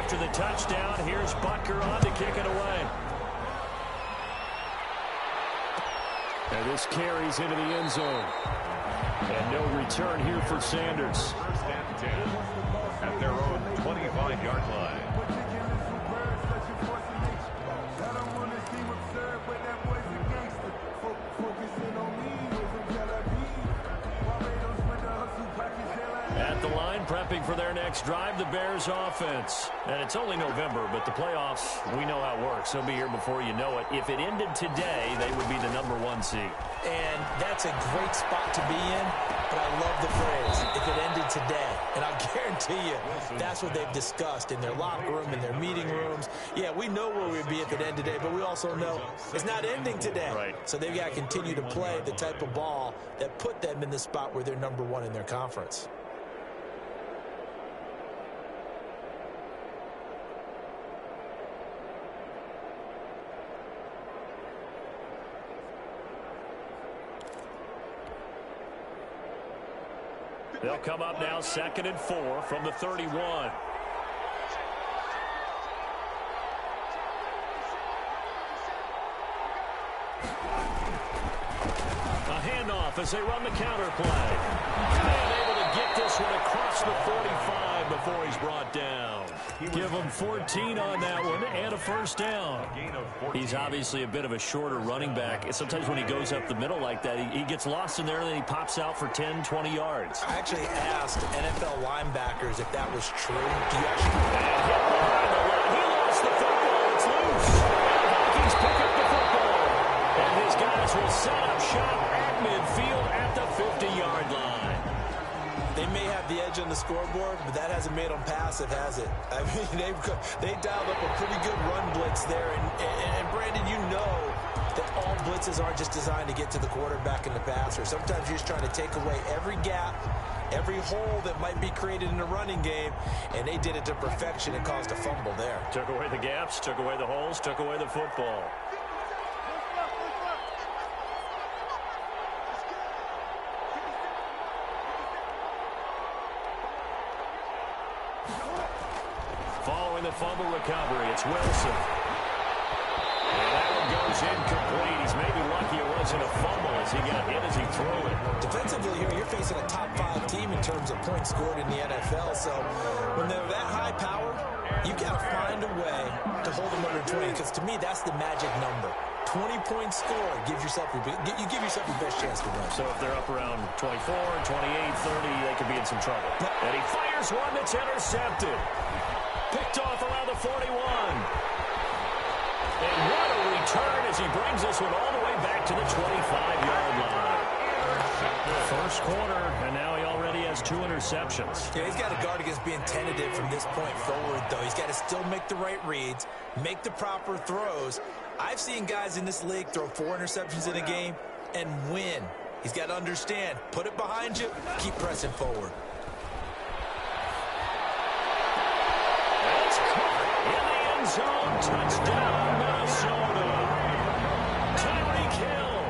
after the touchdown. Here's Butker on to kick it away. And this carries into the end zone. And no return here for Sanders. First and 10 at their own 25-yard line. At the line, prepping for their next drive, the Bears offense. And it's only November, but the playoffs, we know how it works. They'll be here before you know it. If it ended today, they would be the #1 seed. And that's a great spot to be in, but I love the phrase, if it ended today. And I guarantee you, that's what they've discussed in their locker room, in their meeting rooms. Yeah, we know where we'd be if it ended today, but we also know it's not ending today. Right. So they've got to continue to play the type of ball that put them in the spot where they're #1 in their conference. They'll come up now 2nd and 4 from the 31. A handoff as they run the counter play. And able to get this one across the 45 before he's brought down. Give him 14 on that one and a first down. He's obviously a bit of a shorter running back. Sometimes when he goes up the middle like that, he gets lost in there and then he pops out for 10, 20 yards. I actually asked NFL linebackers if that was true. Do you actually... He lost the football. It's loose. The Vikings pick up the football. And his guys will set up shop at midfield at the 50-yard line. They may have the edge on the scoreboard, but that hasn't made them passive, has it? I mean, they dialed up a pretty good run blitz there. And Brandon, you know that all blitzes aren't just designed to get to the quarterback and the passer. Sometimes you're just trying to take away every gap, every hole that might be created in the running game, and they did it to perfection and caused a fumble there. Took away the gaps, took away the holes, took away the football. Following the fumble recovery, it's Wilson. And that one goes incomplete. He's maybe lucky it wasn't a fumble as he got hit as he threw it. Defensively here, you're facing a top 5 team in terms of points scored in the NFL. So when they're that high powered, you've got to find a way to hold them under 20, because to me, that's the magic number. 20 points scored, you give yourself your best chance to win. So if they're up around 24, 28, 30, they could be in some trouble. And he fires one that's intercepted. Picked off around the 41. And what a return as he brings this one all the way back to the 25-yard line. First quarter, and now he already has 2 interceptions. Yeah, he's got to guard against being tentative from this point forward, though. He's got to still make the right reads, make the proper throws. I've seen guys in this league throw 4 interceptions in a game and win. He's got to understand, put it behind you, keep pressing forward. Zone touchdown, Minnesota. Tyreek Hill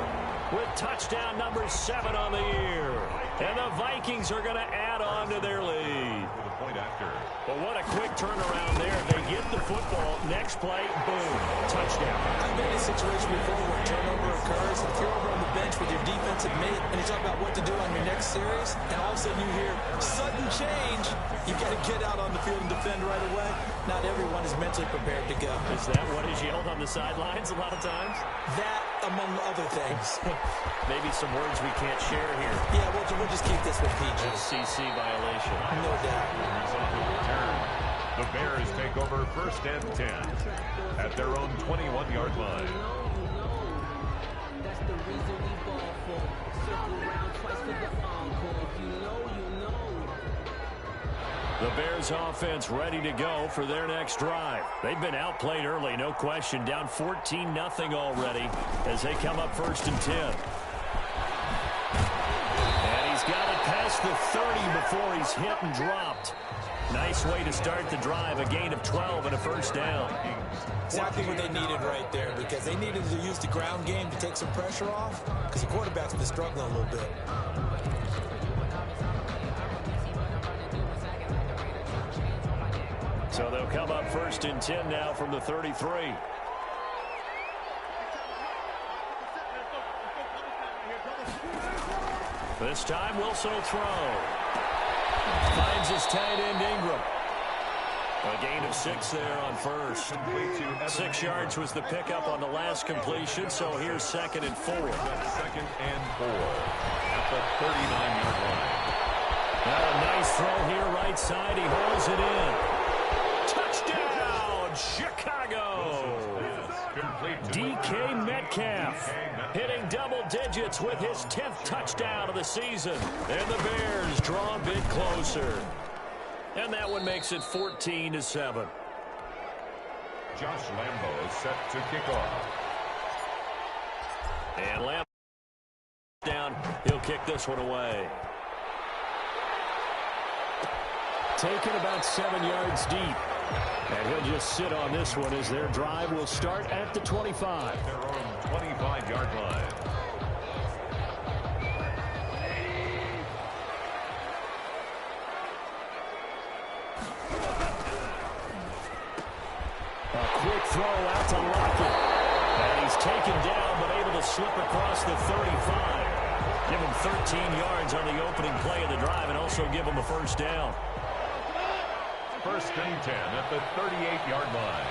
with touchdown number 7 on the year. And the Vikings are going to add on to their lead. For the point after. But what a quick turnaround there. They get the football. Next play, boom, touchdown. I've been in a situation before where a turnover occurs. If you're over on the bench with your defensive mate and you talk about what to do on your next series, and all of a sudden you hear sudden change, you've got to get out on the field and defend right away. Not everyone is mentally prepared to go. Is that what is yelled on the sidelines a lot of times? That, among other things. Maybe some words we can't share here. Yeah, we'll just keep this one PG. CC violation. No doubt. Result of the return. The Bears take over 1st and 10 at their own 21-yard line. That's the reason we ball for. Circle around twice for the encore. If you know, you know. The Bears offense ready to go for their next drive. They've been outplayed early, no question. Down 14-0 already as they come up 1st and 10. And he's got it past the 30 before he's hit and dropped. Nice way to start the drive, a gain of 12 and a first down. Exactly what they needed right there, because they needed to use the ground game to take some pressure off, because the quarterback's been struggling a little bit. So they'll come up 1st and 10 now from the 33. This time Wilson will throw. Finds his tight end Ingram. A gain of 6 there on first. 6 yards was the pickup on the last completion, so here's 2nd and 4. 2nd and 4 at the 39-yard line. Now a nice throw here, right side. He holds it in. Touchdown, Chicago! DK Metcalf hitting double digits with his 10th touchdown of the season. And the Bears draw a bit closer. And that one makes it 14-7. Josh Lambo is set to kick off. And Lambo down. He'll kick this one away. Taken about 7 yards deep. And he'll just sit on this one as their drive will start at the 25. Their own 25-yard line. A quick throw out to Lockett. And he's taken down but able to slip across the 35. Give him 13 yards on the opening play of the drive and also give him a first down. 1st and 10 at the 38-yard line.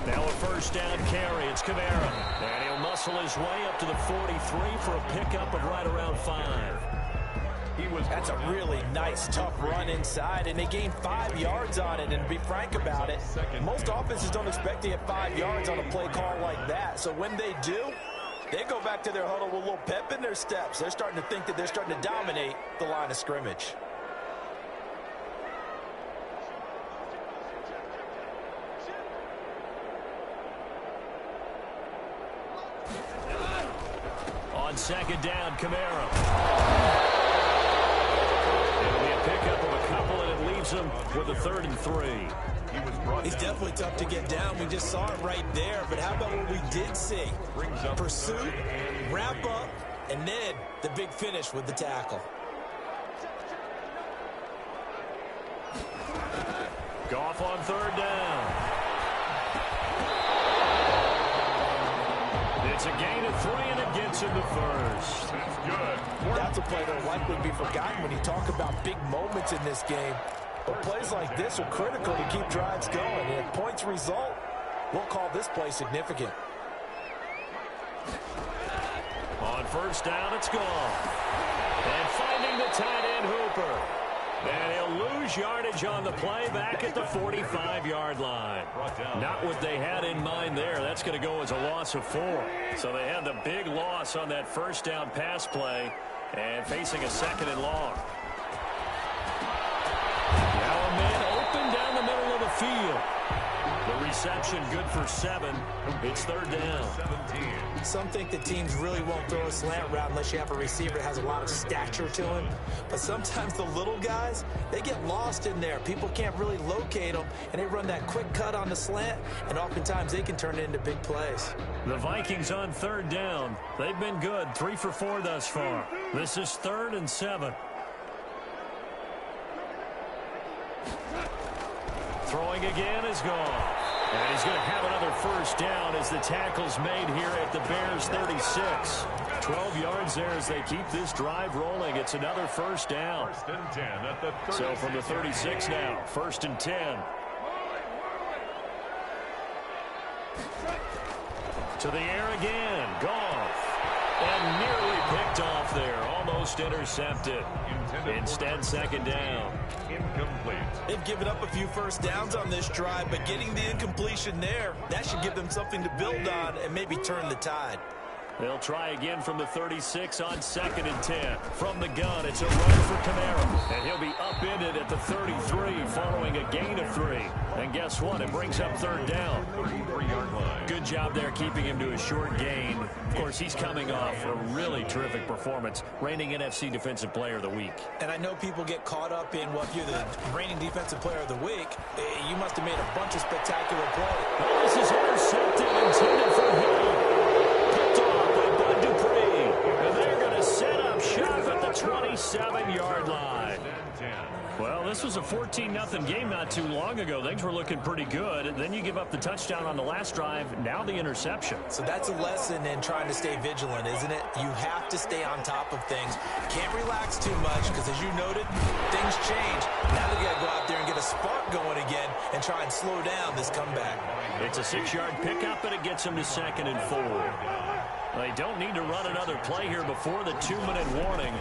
Now a first down carry. It's Kamara. And he'll muscle his way up to the 43 for a pickup of right around 5. That's a really nice, tough run inside, and they gained 5 yards on it. And to be frank about it, most offenses don't expect to get 5 yards on a play call like that. So when they do, they go back to their huddle with a little pep in their steps. They're starting to think that they're starting to dominate the line of scrimmage. On 2nd down, Kamara. It'll be a pickup of a couple, and it leaves him with a 3rd and 3. He's definitely tough to get down. We just saw it right there. But how about what we did see? Pursuit, wrap up, and then the big finish with the tackle. Goff on 3rd down. It's a gain of 3, and it gets him to first. That's good. That's a play that will likely be forgotten when you talk about big moments in this game. But plays like this are critical to keep drives going. And if points result, we'll call this play significant. On 1st down, it's gone. And finding the tight end Hooper. And he'll lose yardage on the play back at the 45-yard line. Not what they had in mind there. That's going to go as a loss of 4. So they had the big loss on that 1st down pass play and facing a 2nd and long. Now a man open down the middle of the field. The reception good for 7. It's 3rd down. 17. Some think that teams really won't throw a slant route unless you have a receiver that has a lot of stature to him. But sometimes the little guys, they get lost in there. People can't really locate them, and they run that quick cut on the slant, and oftentimes they can turn it into big plays. The Vikings on 3rd down. They've been good, 3 for 4 thus far. This is 3rd and 7. Throwing again is gone. And he's going to have another first down as the tackle's made here at the Bears' 36. 12 yards there as they keep this drive rolling. It's another first down. 1st and 10 at the 36. So from the 36 now, 1st and 10. To the air again. Goff. And nearly picked off there. Almost intercepted. Instead, 2nd down. Incomplete. They've given up a few first downs on this drive, but getting the incompletion there, that should give them something to build on and maybe turn the tide. They'll try again from the 36 on 2nd and 10. From the gun, it's a run for Kamara. And he'll be upended at the 33 following a gain of 3. And guess what? It brings up 3rd down. 33-yard line. Good job there keeping him to a short gain. Of course, he's coming off a really terrific performance, reigning NFC Defensive Player of the Week. And I know people get caught up in, well, if you're the reigning Defensive Player of the Week, you must have made a bunch of spectacular plays. Oh, this is intercepted, intended for him. 14-0 game not too long ago. Things were looking pretty good. And then you give up the touchdown on the last drive. Now the interception. So that's a lesson in trying to stay vigilant, isn't it? You have to stay on top of things. Can't relax too much because, as you noted, things change. Now they got to go out there and get a spark going again and try and slow down this comeback. It's a 6-yard pickup, and it gets them to 2nd and 4. They don't need to run another play here before the 2-minute warning.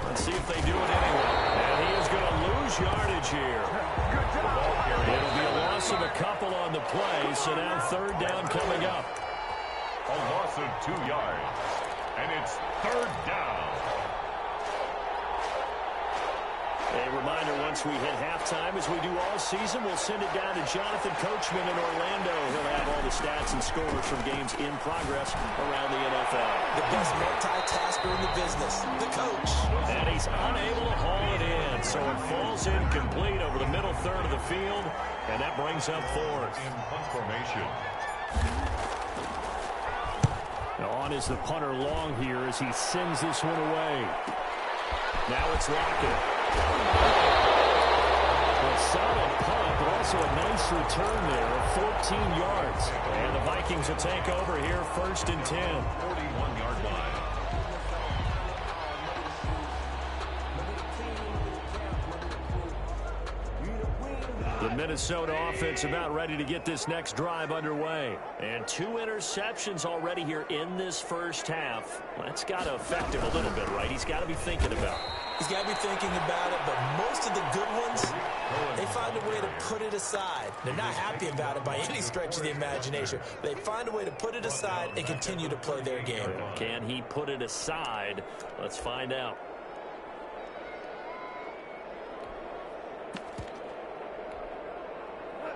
Let's see if they do it anyway. And he is going to lose yardage here. It'll be a loss of a couple on the play, so now 3rd down coming up. A loss of 2 yards, and it's 3rd down. A reminder, once we hit halftime, as we do all season, we'll send it down to Jonathan Coachman in Orlando. He'll have all the stats and scores from games in progress around the NFL. The best multitasker in the business, the coach. And he's unable to haul it in, so it falls incomplete over the middle third of the field, and that brings up 4th. In punt formation. Now on is the punter long here as he sends this one away. Now it's Lockett. A solid punt, but also a nice return there of 14 yards. And the Vikings will take over here 1st and 10. 41-yard line. The Minnesota offense about ready to get this next drive underway. And 2 interceptions already here in this first half. That's got to affect him a little bit, right? He's got to be thinking about it. He's got to be thinking about it, but most of the good ones, they find a way to put it aside. They're not happy about it by any stretch of the imagination. They find a way to put it aside and continue to play their game. Can he put it aside? Let's find out.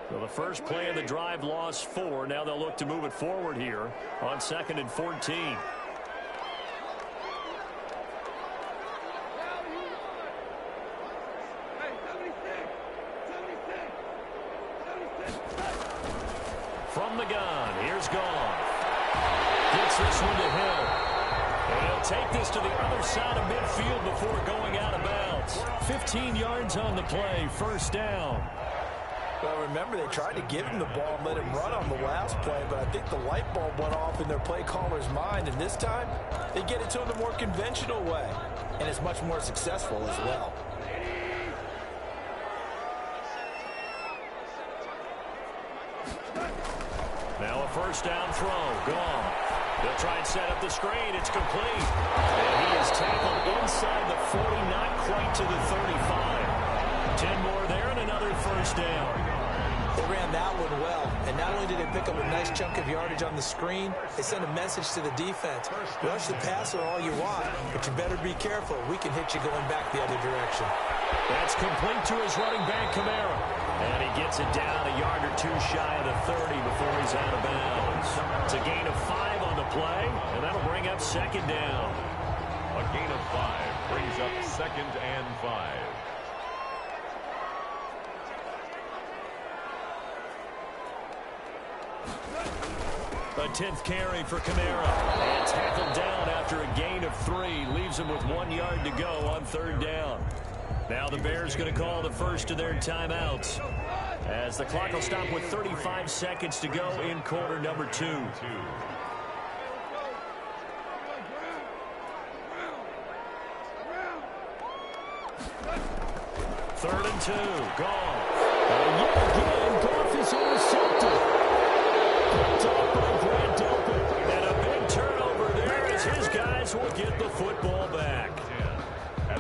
So the first play of the drive lost 4. Now they'll look to move it forward here on 2nd and 14. From the gun, here's Goff. Gets this one to Hill. And he'll take this to the other side of midfield before going out of bounds. 15 yards on the play, 1st down. Well, remember, they tried to give him the ball and let him run on the last play, but I think the light bulb went off in their play caller's mind, and this time, they get it to him the more conventional way, and it's much more successful as well. Now a 1st down throw, gone. They'll try and set up the screen, it's complete. And he is tackled inside the 40, not quite to the 35. 10 more there and another 1st down. They ran that one well, and not only did they pick up a nice chunk of yardage on the screen, they sent a message to the defense. Rush the passer all you want, but you better be careful. We can hit you going back the other direction. That's complete to his running back, Kamara. And he gets it down a yard or 2 shy of the 30 before he's out of bounds. It's a gain of 5 on the play, and that'll bring up 2nd down. A gain of 5 brings up 2nd and 5. A 10th carry for Kamara. And tackled down after a gain of 3. Leaves him with 1 yard to go on 3rd down. Now the Bears going to call the first of their timeouts, as the clock will stop with 35 seconds to go in quarter number 2. 3rd and 2. Goff. And yet again, Goff is intercepted. Picked off by Grant Delpit. And a big turnover there as his guys will get the football back.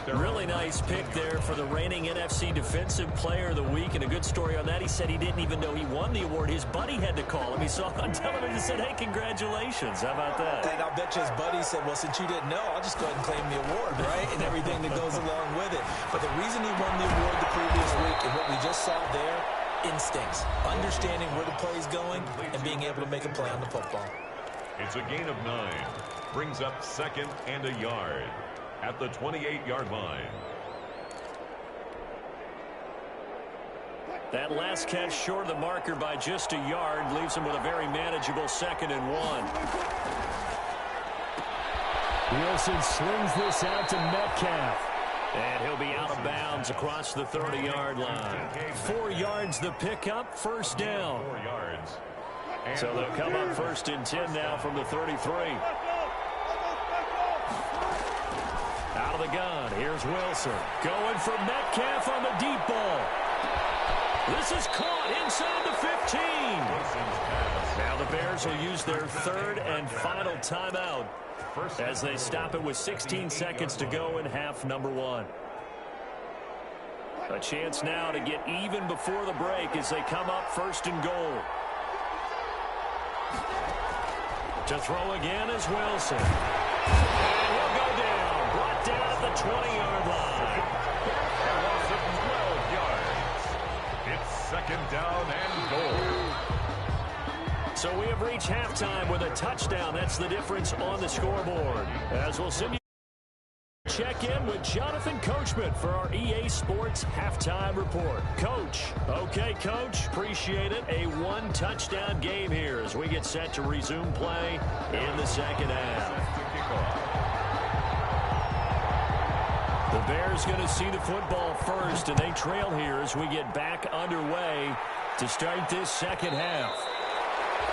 Really nice pick there for the reigning NFC Defensive Player of the Week, and a good story on that. He said he didn't even know he won the award. His buddy had to call him. He saw it on television and said, hey, congratulations. How about that? And I'll bet you his buddy said, well, since you didn't know, I'll just go ahead and claim the award, right? And everything that goes along with it. But the reason he won the award the previous week and what we just saw there, instincts, understanding where the play is going and being able to make a play on the football. It's a gain of 9. Brings up 2nd and a yard at the 28-yard line. That last catch short of the marker by just a yard leaves him with a very manageable 2nd and 1. Wilson slings this out to Metcalf. And he'll be out of bounds across the 30-yard line. 4 yards the pickup, first down. 4 yards. So they'll come up first and 10 now from the 33. Out of the gun, here's Wilson. Going for Metcalf on the deep ball. This is caught inside the 15. Now the Bears will use their third and final timeout as they stop it with 16 seconds to go in half number 1. A chance now to get even before the break as they come up first and goal. To throw again is Wilson. And he'll go down. Brought down at the 20-yard line. A loss of 12 yards. It's second down and goal. So we have reached halftime with a touchdown. That's the difference on the scoreboard. As we'll send you check in with Jonathan Coachman for our EA Sports halftime report. Coach. Okay, Coach. Appreciate it. A 1-touchdown game here as we get set to resume play in the second half. The Bears going to see the football first, and they trail here as we get back underway to start this second half.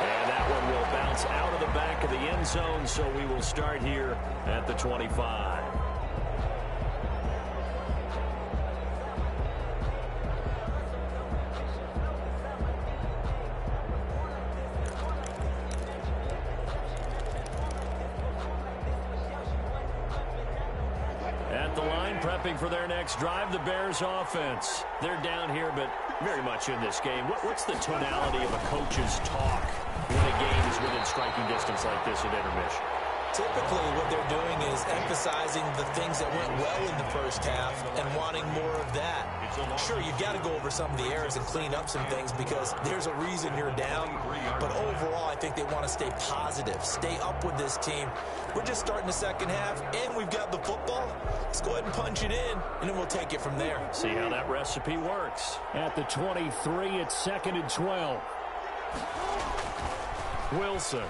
And that one will bounce out of the back of the end zone, so we will start here at the 25. At the line, prepping for their next drive, the Bears offense. They're down here, but very much in this game. What's the tonality of a coach's talk when a game is within striking distance like this at intermission? Typically, what they're doing is emphasizing the things that went well in the first half and wanting more of that. Sure, you've got to go over some of the errors and clean up some things because there's a reason you're down. But overall, I think they want to stay positive, stay up with this team. We're just starting the second half, and we've got the football. Let's go ahead and punch it in, and then we'll take it from there. See how that recipe works. At the 23, it's second and 12. Wilson.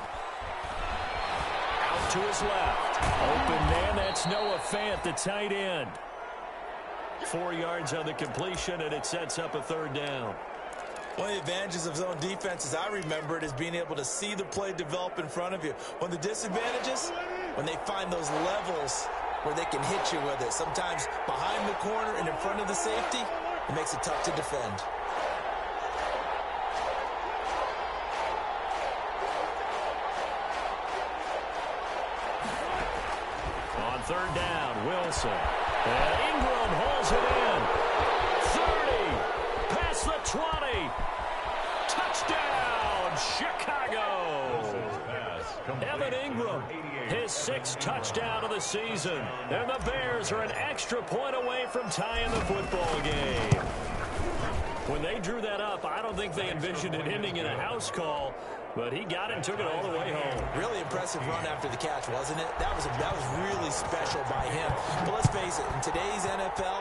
To his left. Open man, that's Noah Fant, the tight end. 4 yards on the completion, and it sets up a third down. One of the advantages of zone defense, as I remember it, is being able to see the play develop in front of you. One of the disadvantages, when they find those levels where they can hit you with it. Sometimes behind the corner and in front of the safety, it makes it tough to defend. Third down, Wilson. And Ingram holds it in. 30, past the 20. Touchdown, Chicago. Evan Ingram, his 6th touchdown of the season. And the Bears are an extra point away from tying the football game. When they drew that up, I don't think they envisioned it ending in a house call. But he got it and took it all the way home. Really impressive run after the catch, wasn't it? That was really special by him. But let's face it, in today's NFL,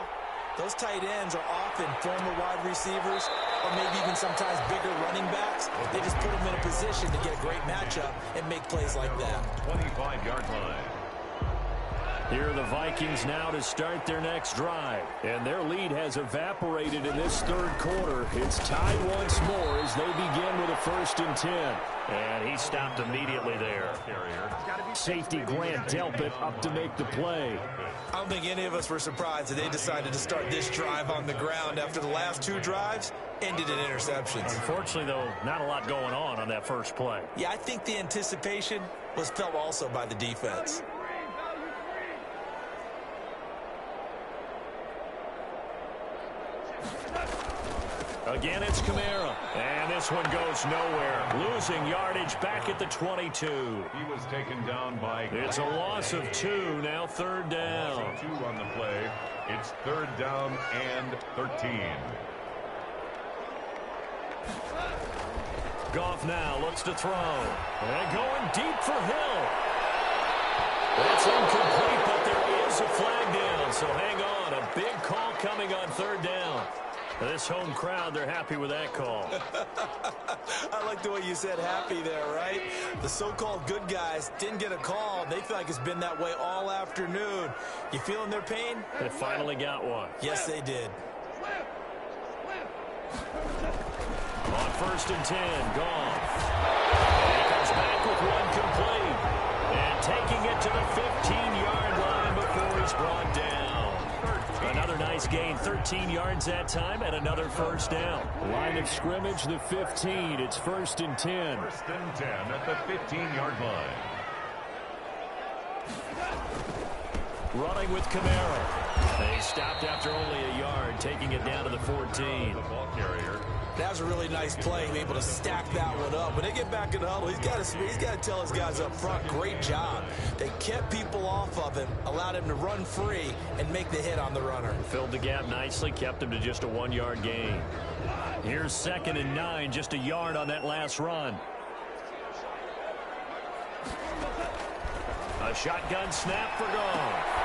those tight ends are often former wide receivers or maybe even sometimes bigger running backs. They just put them in a position to get a great matchup and make plays like that. 25-yard line. Here are the Vikings now to start their next drive. And their lead has evaporated in this third quarter. It's tied once more as they begin with a 1st and 10. And he stopped immediately there. Safety Grant Delpit up to make the play. I don't think any of us were surprised that they decided to start this drive on the ground after the last 2 drives ended in interceptions. Unfortunately, though, not a lot going on that first play. Yeah, I think the anticipation was felt also by the defense. Again, it's Kamara. And this one goes nowhere. Losing yardage back at the 22. He was taken down by... It's a loss of 2. Now third down. 2 on the play. It's third down and 13. Goff now looks to throw. And going deep for Hill. That's incomplete, but there is a flag down. So hang on. A big call coming on third down. This home crowd, they're happy with that call. I like the way you said happy there, right? The so-called good guys didn't get a call. They feel like it's been that way all afternoon. You feeling their pain? They finally got one. Yes, they did. On 1st and 10, Goff. And he comes back with one complete. And taking it to the 15-yard line before he's brought down. Another nice gain, 13 yards that time, and another first down. Line of scrimmage, the 15. It's 1st and 10. 1st and 10 at the 15-yard line. Running with Kamara. They stopped after only a yard, taking it down to the 14. The ball carrier. That was a really nice play, able to stack that one up. When they get back in the huddle, he's got to tell his guys up front, great job. They kept people off of him, allowed him to run free, and make the hit on the runner. Filled the gap nicely, kept him to just a 1-yard gain. Here's 2nd and 9, just a yard on that last run. A shotgun snap for Goff.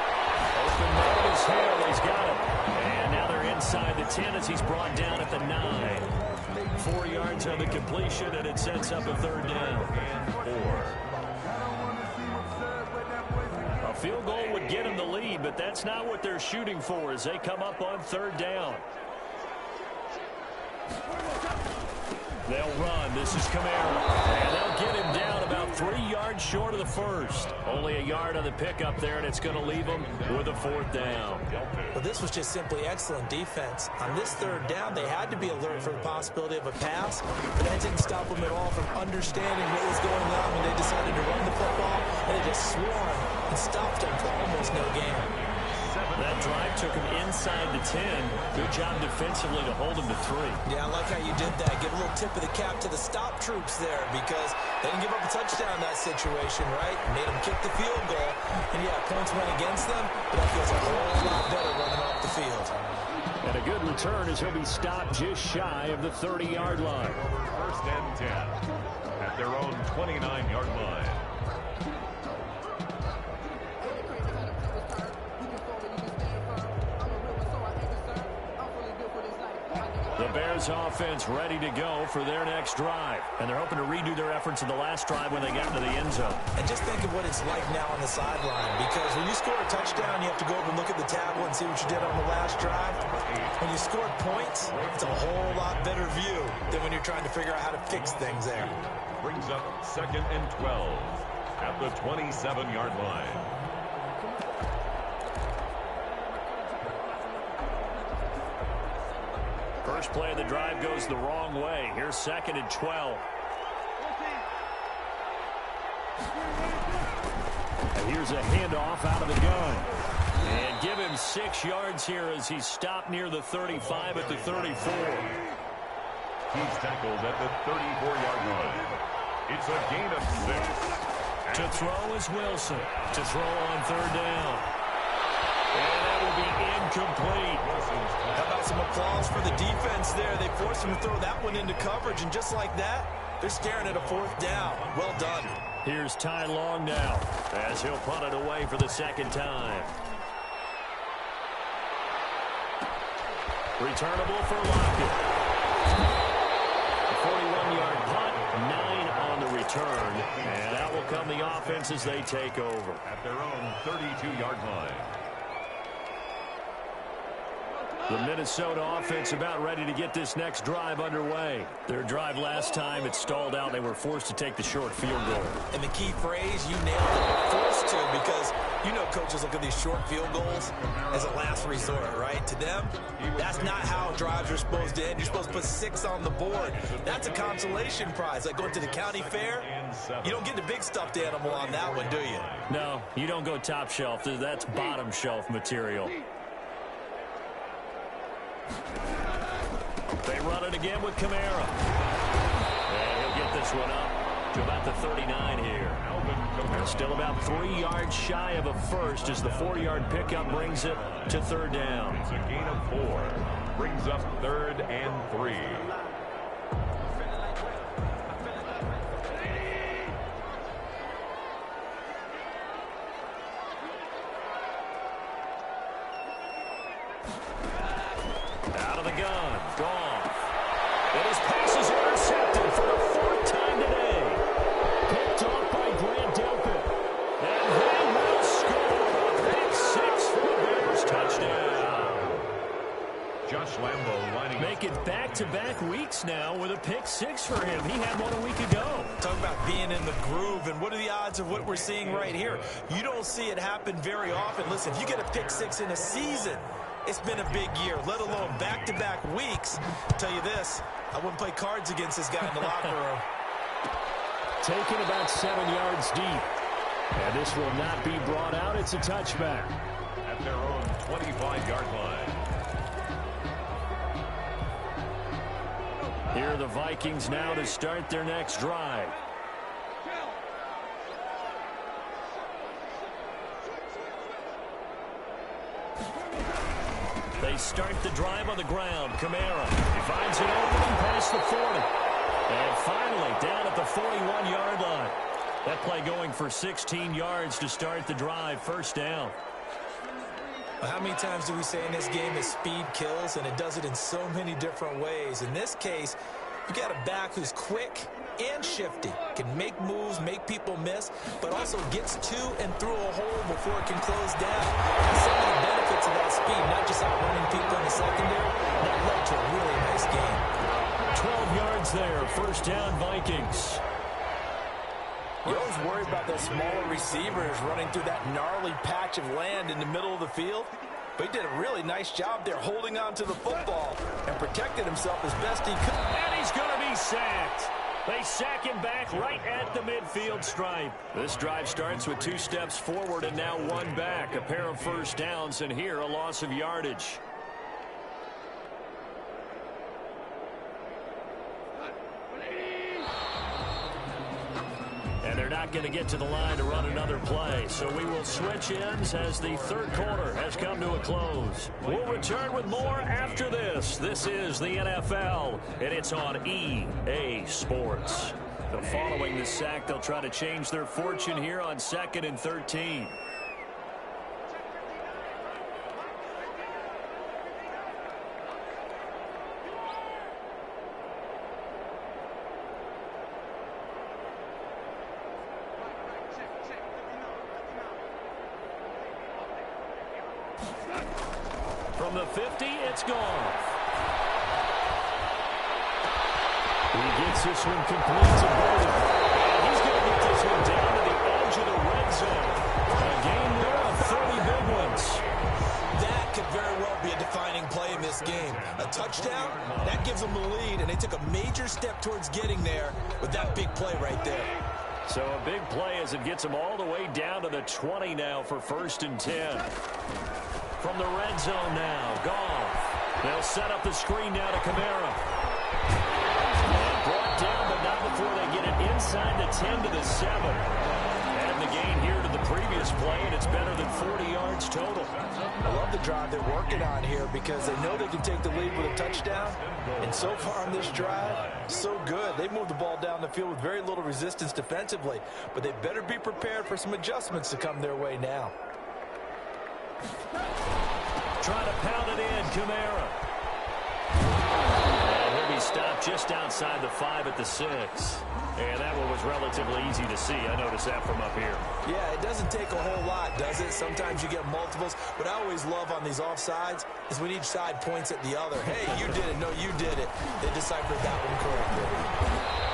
Open man is Hill. He's got it. And now they're inside the 10 as he's brought down at the 9. 4 yards on the completion, and it sets up a 3rd down. And 4. A field goal would get him the lead, but that's not what they're shooting for as they come up on 3rd down. They'll run. This is Kamara. And they'll get him down about 3 yards short of the first. Only a yard on the pickup there, and it's going to leave them with a 4th down. Well, this was just simply excellent defense. On this 3rd down, they had to be alert for the possibility of a pass, but that didn't stop them at all from understanding what was going on when they decided to run the football, and they just swarmed and stopped them for almost no gain. That drive took him inside the 10. Good job defensively to hold him to 3. Yeah, I like how you did that. Give a little tip of the cap to the stop troops there because they didn't give up a touchdown in that situation, right? Made them kick the field goal. And, yeah, points went against them, but that feels a whole lot better running off the field. And a good return as he'll be stopped just shy of the 30-yard line. 1st and 10 at their own 29-yard line. The Bears offense ready to go for their next drive. And they're hoping to redo their efforts in the last drive when they got into the end zone. And just think of what it's like now on the sideline, because when you score a touchdown, you have to go over and look at the tablet and see what you did on the last drive. When you score points, it's a whole lot better view than when you're trying to figure out how to fix things there. Brings up 2nd and 12 at the 27-yard line. First play of the drive goes the wrong way. Here's 2nd and 12. And here's a handoff out of the gun. And give him 6 yards here as he's stopped near the 35 at the 34. He's tackled at the 34-yard line. It's a gain of 6. To throw is Wilson. To throw on 3rd down. And that will be incomplete. How about some applause for the defense there? They forced him to throw that one into coverage, and just like that, they're staring at a 4th down. Well done. Here's Ty Long now as he'll punt it away for the 2nd time. Returnable for Lockett. A 41-yard punt, 9 on the return, and that will come the offense as they take over. At their own 32-yard line. The Minnesota offense about ready to get this next drive underway. Their drive last time, it stalled out. They were forced to take the short field goal. And the key phrase, you nailed it, forced to, because you know coaches look at these short field goals as a last resort, right? To them, that's not how drives are supposed to end. You're supposed to put 6 on the board. That's a consolation prize. Like going to the county fair, you don't get the big stuffed animal on that one, do you? No, you don't go top shelf. That's bottom shelf material. They run it again with Kamara. And he'll get this one up to about the 39 here. They're still about 3 yards shy of a first as the 4-yard pickup brings it to 3rd down. It's a gain of 4. Brings up 3rd and 3. Out of the gun, Goff. And his pass is intercepted for back-to-back weeks now with a pick six for him. He had one a week ago. Talk about being in the groove, and what are the odds of what we're seeing right here? You don't see it happen very often. Listen, if you get a pick six in a season, it's been a big year, let alone back-to-back weeks. I'll tell you this, I wouldn't play cards against this guy in the locker room. Taken about 7 yards deep. And this will not be brought out. It's a touchback. At their own 25-yard line. Here are the Vikings now to start their next drive. They start the drive on the ground. Kamara, he finds an opening past the 40. And finally, down at the 41-yard line. That play going for 16 yards to start the drive. First down. How many times do we say in this game that speed kills, and it does it in so many different ways? In this case, you got a back who's quick and shifty, can make moves, make people miss, but also gets to and through a hole before it can close down. And some of the benefits of that speed, not just outrunning people in the secondary, that led to a really nice game. 12 yards there. First down, Vikings. You always worry about those smaller receivers running through that gnarly patch of land in the middle of the field. But he did a really nice job there holding on to the football and protected himself as best he could. And he's going to be sacked. They sack him back right at the midfield stripe. This drive starts with 2 steps forward and now 1 back. A pair of first downs, and here a loss of yardage. And they're not going to get to the line to run another play. So we will switch ends as the third quarter has come to a close. We'll return with more after this. This is the NFL, and it's on EA Sports. So following the sack, they'll try to change their fortune here on 2nd and 13. From the 50, it's gone. He gets this one complete to Brady. And he's going to get this one down to the edge of the red zone. A game there of 30 big ones. That could very well be a defining play in this game. A touchdown, that gives them the lead, and they took a major step towards getting there with that big play right there. So a big play as it gets them all the way down to the 20 now for 1st and 10. From the red zone now, Goff. They'll set up the screen now to Kamara. And brought down, but not before they get it inside the 10 to the 7. And the gain here to the previous play, and it's better than 40 yards total. I love the drive they're working on here because they know they can take the lead with a touchdown. And so far on this drive, so good. They moved the ball down the field with very little resistance defensively, but they better be prepared for some adjustments to come their way now. Trying to pound it in, Kamara. And he'll be stopped just outside the 5 at the 6. And that one was relatively easy to see. I noticed that from up here. Yeah, it doesn't take a whole lot, does it? Sometimes you get multiples. What I always love on these offsides is when each side points at the other. Hey, you did it. No, you did it. They deciphered that one correctly.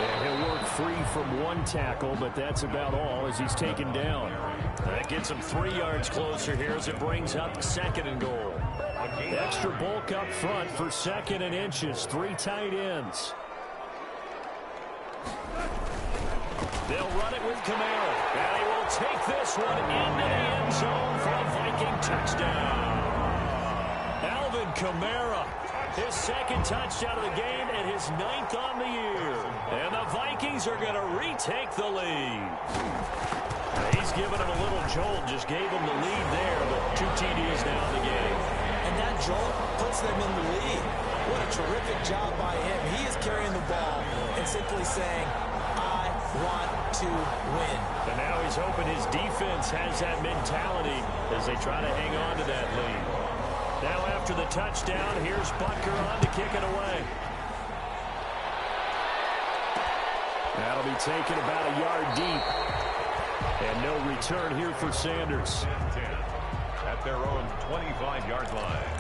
And he'll work free from 1 tackle, but that's about all as he's taken down. That gets him 3 yards closer here as it brings up 2nd and goal. Extra bulk up front for 2nd and inches. 3 tight ends. They'll run it with Kamara. And he will take this one into the end zone for a Viking touchdown. Alvin Kamara, his 2nd touchdown of the game and his 9th on the year. And the Vikings are going to retake the lead. He's giving him a little jolt, just gave him the lead there, but 2 TDs now in the game. And that jolt puts them in the lead. What a terrific job by him. He is carrying the ball and simply saying, I want to win. And now he's hoping his defense has that mentality as they try to hang on to that lead. Now after the touchdown, here's Butker on to kick it away. That'll be taken about a yard deep. And no return here for Sanders. At their own 25-yard line.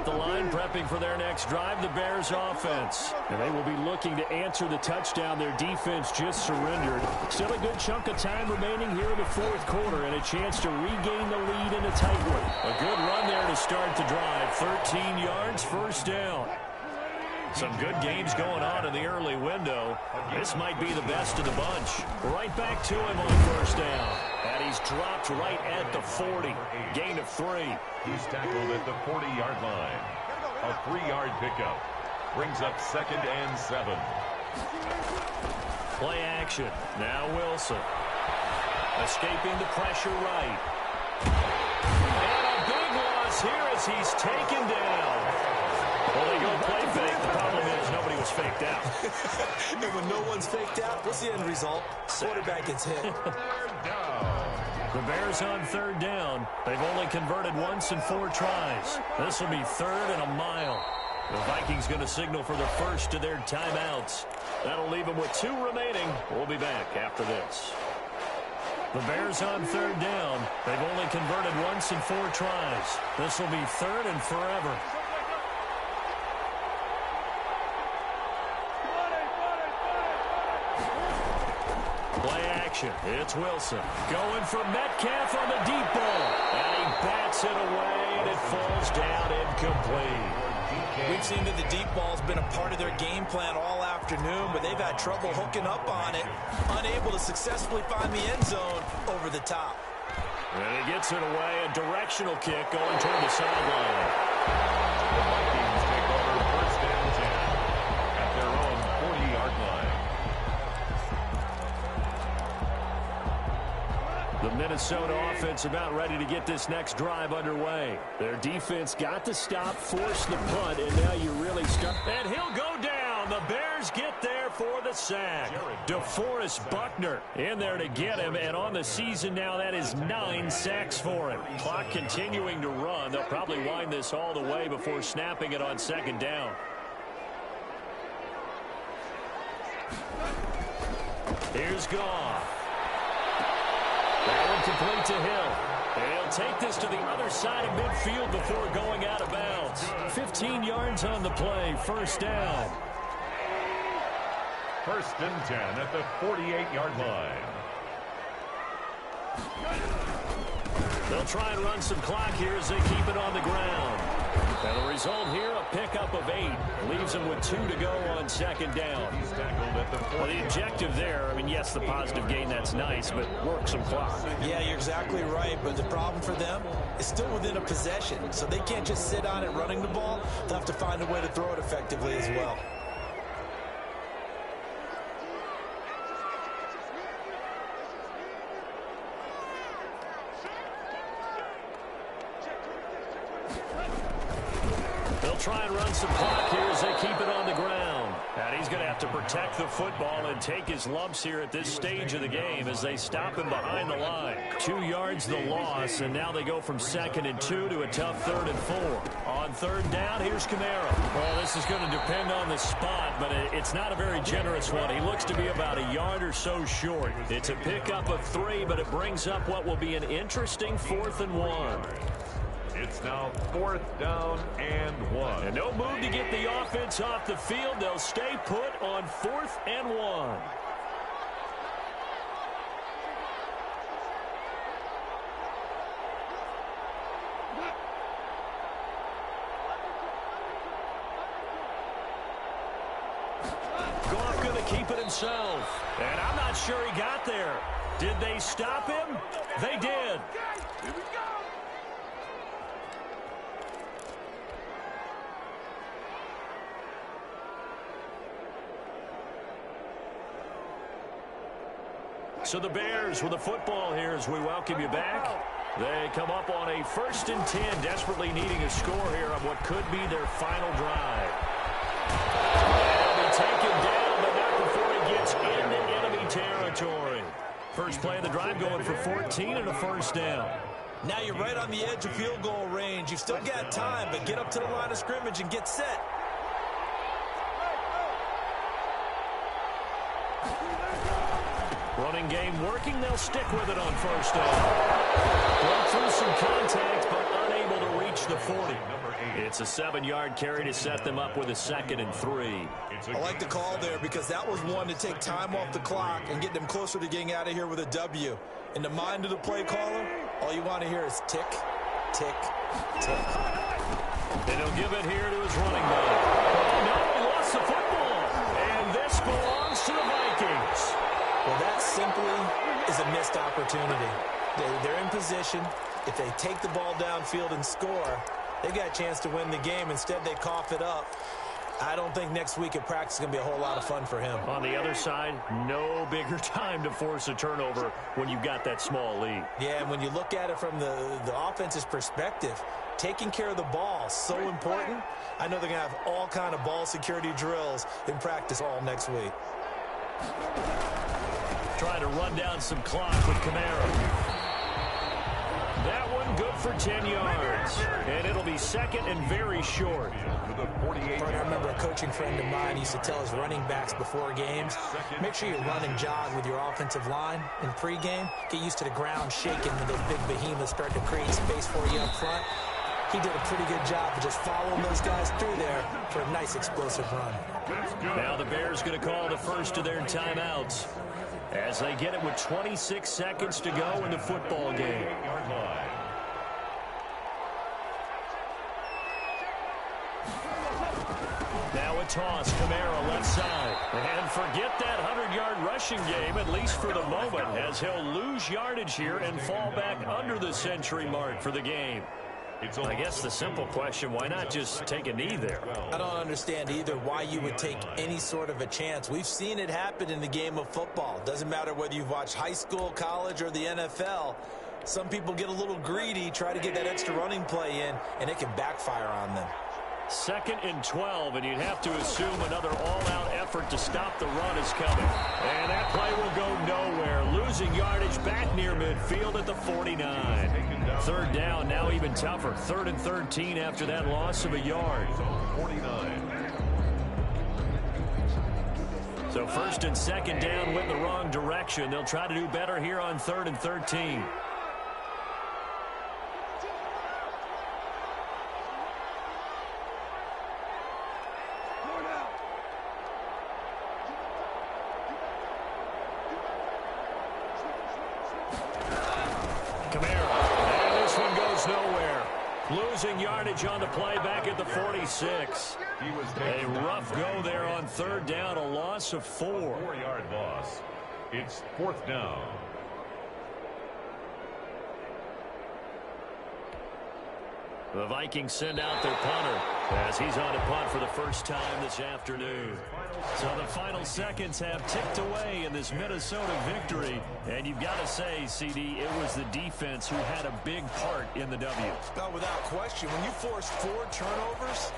the line, prepping for their next drive, the Bears offense. And they will be looking to answer the touchdown their defense just surrendered. Still a good chunk of time remaining here in the fourth quarter and a chance to regain the lead in a tight one. A good run there to start the drive. 13 yards, first down. Some good games going on in the early window. This might be the best of the bunch. Right back to him on first down. And he's dropped right at the 40. Gain of 3. He's tackled at the 40-yard line. A 3-yard pickup. Brings up 2nd and 7. Play action. Now Wilson. Escaping the pressure right. And a big loss here as he's taken down. Well, they go play fake. The problem is nobody was faked out. And when no one's faked out, what's the end result? Quarterback gets hit. The Bears on third down. They've only converted once in 4 tries. This will be 3rd and a mile. The Vikings going to signal for the first of their timeouts. That'll leave them with 2 remaining. We'll be back after this. The Bears on third down. They've only converted once in 4 tries. This will be 3rd and forever. Play action. It's Wilson. Going for Metcalf on the deep ball. And he bats it away, and it falls down incomplete. We've seen that the deep ball's been a part of their game plan all afternoon, but they've had trouble hooking up on it, unable to successfully find the end zone over the top. And he gets it away, a directional kick going toward the sideline. The Vikings take over 1st and 10 at their own 40-yard line. The Minnesota offense about ready to get this next drive underway. Their defense got to stop, force the punt, and now you really start. And he'll go down. The Bears get there for the sack. DeForest Buckner in there to get him, and on the season now, that is 9 sacks for him. Clock continuing to run. They'll probably wind this all the way before snapping it on 2nd down. Here's Goff. That one complete to Hill. He'll take this to the other side of midfield before going out of bounds. 15 yards on the play, 1st down. 1st and 10 at the 48-yard line. They'll try and run some clock here as they keep it on the ground. And the result here, a pickup of 8. Leaves them with 2 to go on 2nd down. He's tackled at the 40. Well, the objective there, I mean, yes, the positive gain, that's nice, but work some clock. Yeah, you're exactly right, but the problem for them is still within a possession, so they can't just sit on it running the ball. They'll have to find a way to throw it effectively as well. Try and run some clock here as they keep it on the ground. And he's going to have to protect the football and take his lumps here at this stage of the game as they stop him behind the line. 2 yards the loss, and now they go from 2nd and 2 to a tough 3rd and 4. On 3rd down, here's Kamara. Well, this is going to depend on the spot, but it's not a very generous one. He looks to be about a yard or so short. It's a pickup of 3, but it brings up what will be an interesting 4th and 1. It's now 4th down and 1. And no move to get the offense off the field. They'll stay put on 4th and 1. Goff going to keep it himself. And I'm not sure he got there. Did they stop him? They did. Here we go. So the Bears with the football here as we welcome you back. They come up on a 1st and 10, desperately needing a score here on what could be their final drive. And he'll be taken down, but not before he gets into enemy territory. First play of the drive going for 14 and a 1st down. Now you're right on the edge of field goal range. You've still got time, but get up to the line of scrimmage and get set. Running game working. They'll stick with it on 1st down. Broke through some contact, but unable to reach the 40. It's a 7-yard carry to set them up with a 2nd and 3. I like the call there because that was one to take time off the clock and get them closer to getting out of here with a W. In the mind of the play caller, all you want to hear is tick, tick, tick. And he'll give it here to his running back. Oh, no, he lost the football. And this belongs to the Vikings. Well, that simply is a missed opportunity. They're in position. If they take the ball downfield and score, they got a chance to win the game. Instead, they cough it up. I don't think next week at practice is going to be a whole lot of fun for him. On the other side, no bigger time to force a turnover when you've got that small lead. Yeah, and when you look at it from the offense's perspective, taking care of the ball is so important. I know they're going to have all kind of ball security drills in practice all next week. Trying to run down some clock with Kamara. That one good for 10 yards. And it'll be 2nd and very short. I remember a coaching friend of mine used to tell his running backs before games, make sure you run and jog with your offensive line in pregame. Get used to the ground shaking when those big behemoths start to create space for you up front. He did a pretty good job of just following those guys through there for a nice explosive run. Now the Bears going to call the first of their timeouts as they get it with 26 seconds to go in the football game. Now a toss, Kamara left side. And forget that 100-yard rushing game, at least for the moment, as he'll lose yardage here and fall back under the century mark for the game. I guess the simple question, why not just take a knee there? I don't understand either why you would take any sort of a chance. We've seen it happen in the game of football. Doesn't matter whether you've watched high school, college, or the NFL. Some people get a little greedy, try to get that extra running play in, and it can backfire on them. 2nd and 12, and you'd have to assume another all-out effort to stop the run is coming. And that play will go nowhere. Losing yardage back near midfield at the 49. 3rd down, now even tougher. 3rd and 13 after that loss of a yard. 49. So 1st and 2nd down went the wrong direction. They'll try to do better here on 3rd and 13. Losing yardage on the play back at the 46. A rough go there on 3rd down, a loss of 4. 4-yard loss. It's 4th down. The Vikings send out their punter as he's on to punt for the first time this afternoon. So the final seconds have ticked away in this Minnesota victory. And you've got to say, CD, it was the defense who had a big part in the W. No, without question. When you force 4 turnovers,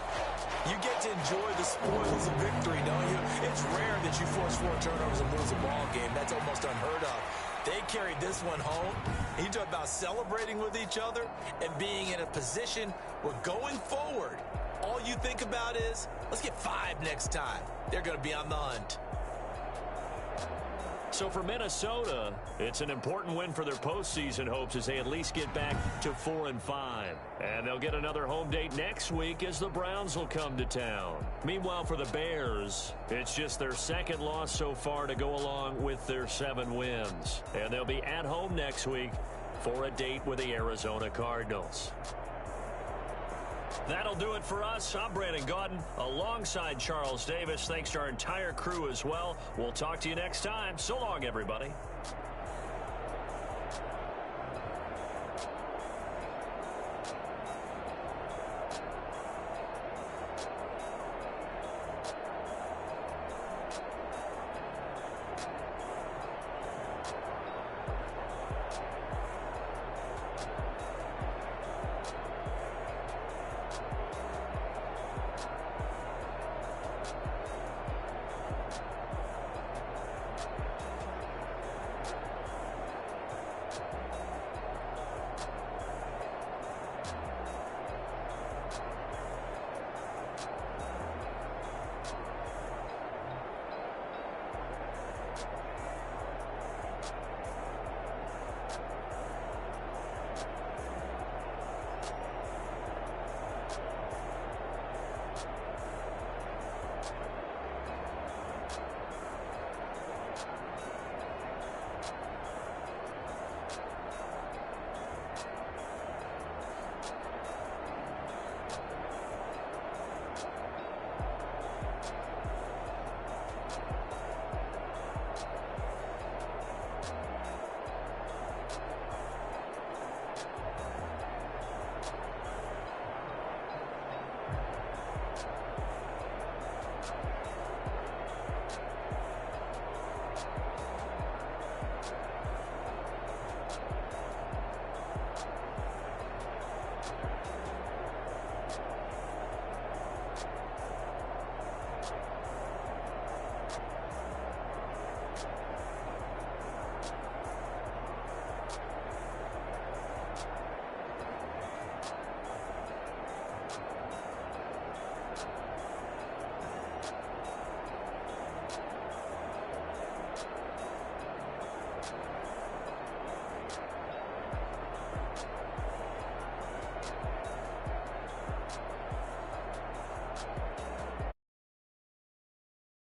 you get to enjoy the spoils of victory, don't you? It's rare that you force 4 turnovers and lose a ball game. That's almost unheard of. They carried this one home. You talk about celebrating with each other and being in a position where going forward, all you think about is, let's get 5 next time. They're going to be on the hunt. So for Minnesota, it's an important win for their postseason hopes as they at least get back to 4-5. And they'll get another home date next week as the Browns will come to town. Meanwhile, for the Bears, it's just their 2nd loss so far to go along with their 7 wins. And they'll be at home next week for a date with the Arizona Cardinals. That'll do it for us. I'm Brandon Gaudin alongside Charles Davis. Thanks to our entire crew as well. We'll talk to you next time. So long, everybody.